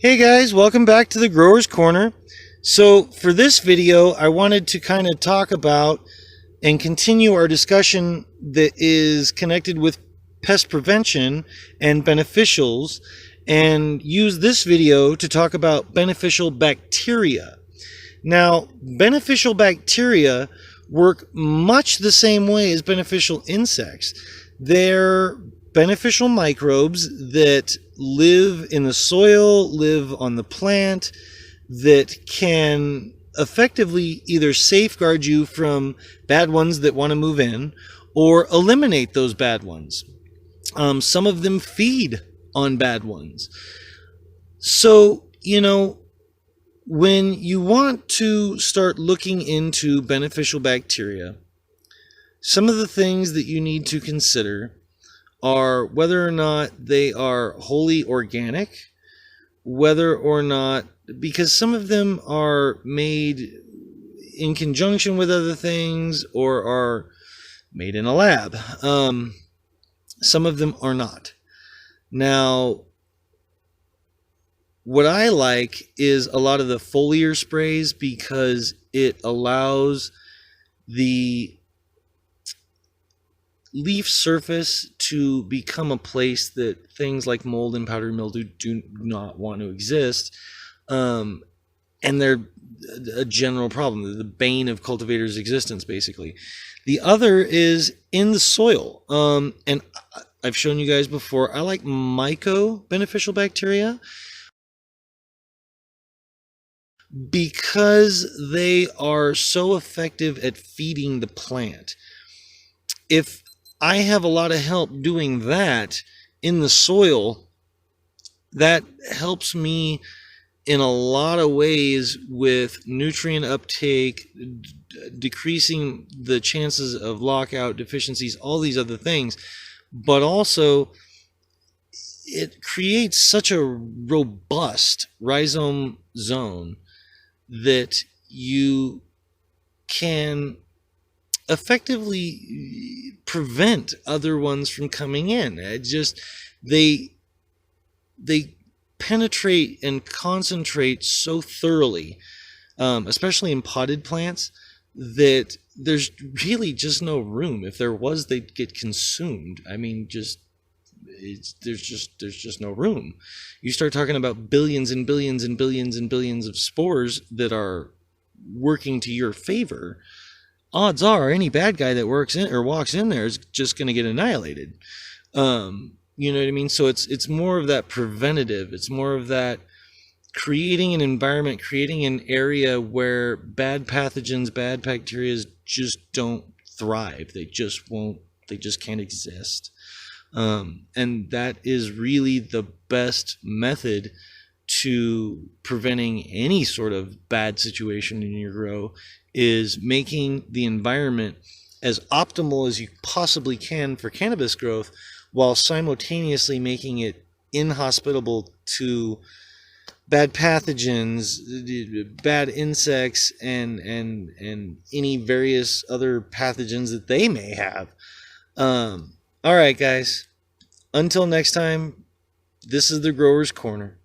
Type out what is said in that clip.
Hey guys, welcome back to the Growers Corner. So for this video, I wanted to kind of talk about and continue our discussion that is connected with pest prevention and beneficials, and use this video to talk about beneficial bacteria. Now, beneficial bacteria work much the same way as beneficial insects. They're beneficial microbes that live in the soil, live on the plant, that can effectively either safeguard you from bad ones that want to move in or eliminate those bad ones. Some of them feed on bad ones. So, when you want to start looking into beneficial bacteria, some of the things that you need to consider are whether or not they are wholly organic, whether or not, because some of them are made in conjunction with other things or are made in a lab. Some of them are not. Now, what I like is a lot of the foliar sprays because it allows the leaf surface to become a place that things like mold and powdery mildew do not want to exist. And they're a general problem, the bane of cultivators' existence, basically. The other is in the soil. And I've shown you guys before, I like myco beneficial bacteria because they are so effective at feeding the plant. If I have a lot of help doing that in the soil, that helps me in a lot of ways with nutrient uptake, decreasing the chances of lockout deficiencies, all these other things. But also, it creates such a robust rhizome zone that you can effectively prevent other ones from coming in. They penetrate and concentrate so thoroughly, especially in potted plants, that there's really just no room. If there was, they'd get consumed. I mean, there's just no room. You start talking about billions and billions and billions and billions of spores that are working to your favor. Odds are any bad guy that works in or walks in there is just going to get annihilated. You know what I mean? So it's more of that preventative. It's more of that creating an environment, creating an area where bad pathogens, bad bacteria just don't thrive. They just won't. They just can't exist. And that is really the best method to preventing any sort of bad situation in your grow, is making the environment as optimal as you possibly can for cannabis growth, while simultaneously making it inhospitable to bad pathogens, bad insects, and any various other pathogens that they may have. All right, guys. Until next time, this is the Growers Corner.